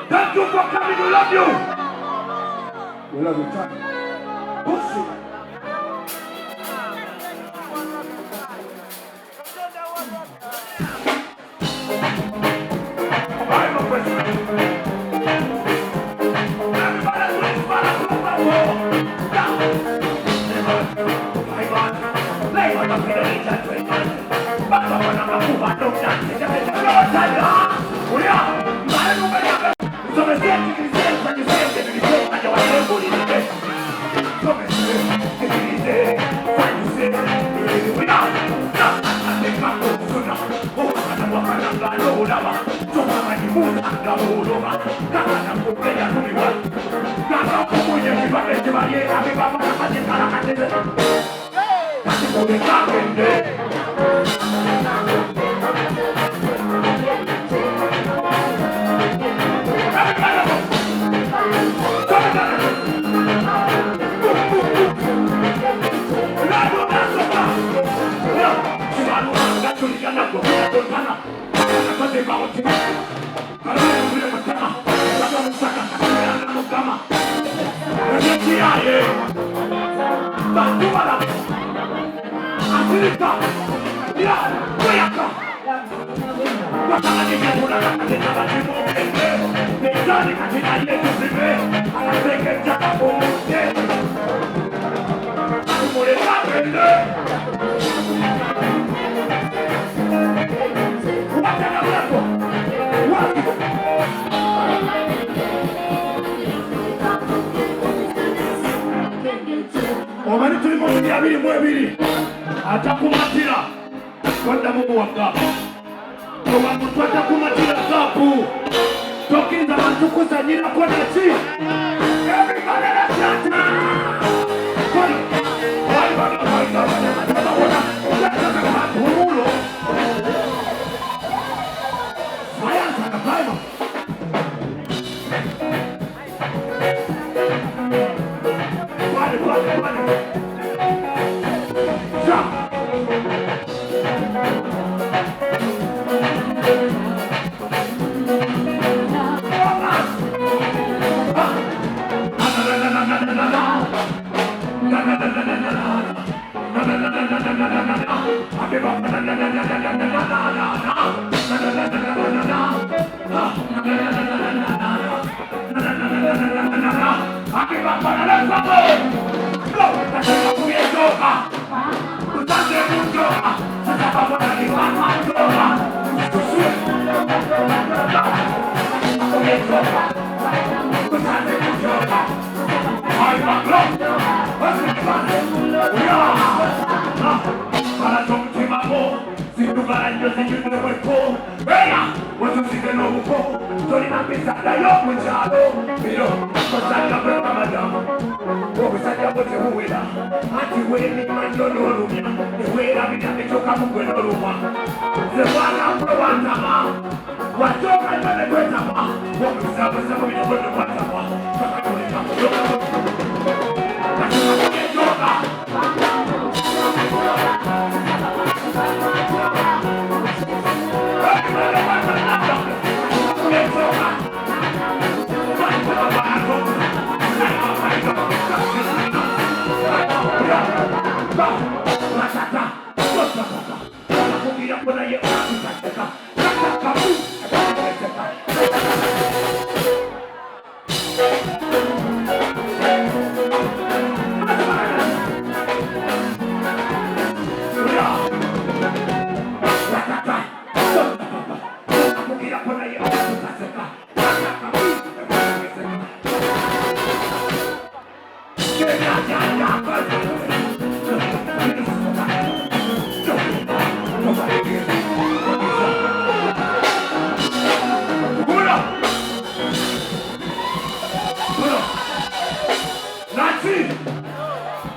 Thank you for coming. We love you. We love you. Push it. I'm a president. Everybody, please, down. Lay on the pillow, back up on the move, I don't dance. We are. So me say you can say when you say and you say and you are able to say. So me say when you say we are not the back of Suna. Oh, I'm walking on the road over. So I'm moving on the road over. I'm going to be one. I'm going to be one. I'm going to be Omani tulimo byabiri mu ebiri atakumatira twaddamu muwaka owantu twatakumatira kaapu tokkiriza bantu kuzanyirako naki umulo sayansa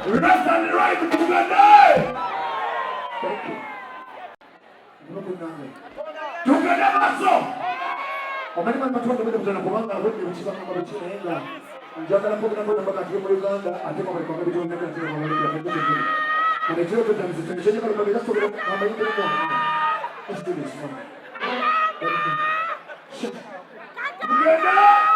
Left and right together. Thank you. Together maso. Omani mama tuwa ndogo kuzana kubanga abodi bichiba kama bichina henga. Njagala mpokina mbona mpaka atiye muri Uganda ate kwa kwa bicho ndeka atiye kwa muri ya pekee pekee. Kana chiro kwa tamzi tunishenye kwa kwa bicho kwa kama hiyo kwa. Let's do this. Together.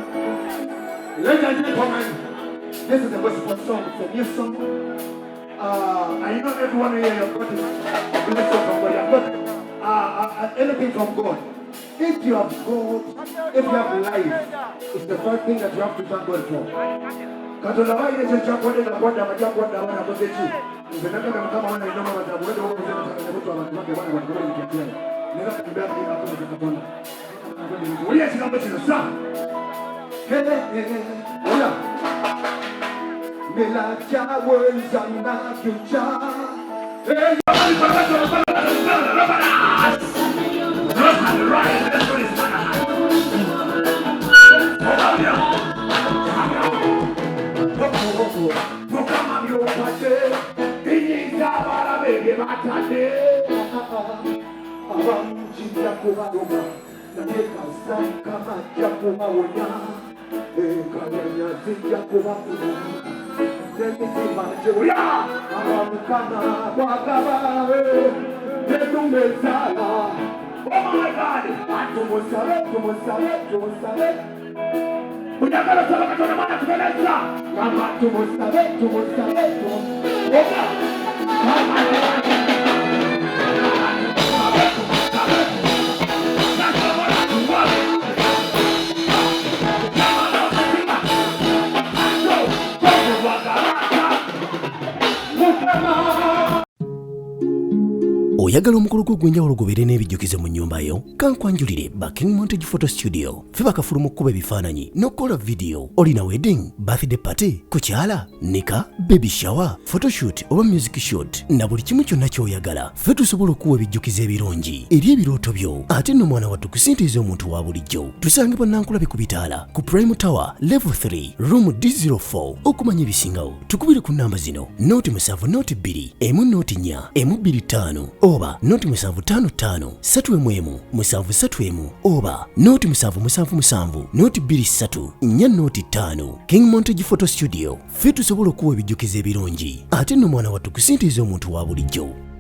Ladies and gentlemen, this is the gospel song. It's a new song. I know everyone here has got a blessing from God. You have got anything from God. If you have God, if you have life, it's the first thing that you have to thank God for. Katola wa ile checha kwa ile kwenda maji kwenda wana kwa chechi. Unataka kama wana inoma watabu wewe huko kusema sana mtu wa watu wake wana kwa kitu. Nenda kutembea kwa hapo kwa kona. Ulia chikamba chino sana. Oya. Mela chawe zanga kucha. Kama Zekitima Julia Amamukama Wakabawe Netumezala. Oh my God! Tumusabe Unyagala saba katona mana kuteleza Kama tumusabe Oga Oyagala omukolo gw'enjawulo gubeere n'ebijjukize mu nnyumba yo kankwanjulire ba King Montage Photo Studio ffe bakafuluma okukuba ebifaananyi n'okukola video. Olina wedding, birthday party, kukyala, nika, baby shower, photoshoot oba music shoot na buli kimu kyonna ky'oyagala ffe tusobola okuwa ebijjukize ebirungi eri ebirooto byo ate nno mwana wattu kusintiiza omuntu wa bulijjo. Tusange Bannankulabe ku Bitaala ku Prime Tower Level 3 Room D04. Okumanya ebisingawo tukubire ku nnamba zino 0702 104 125 oba noti 755 3 731 oba noti 777 noti 23 4 noti 5. King Montage Photo Studio ffe tusobola okuwa ebijjukize ebirungi ate nno mwana wattu kusintiiza omuntu wa bulijjo.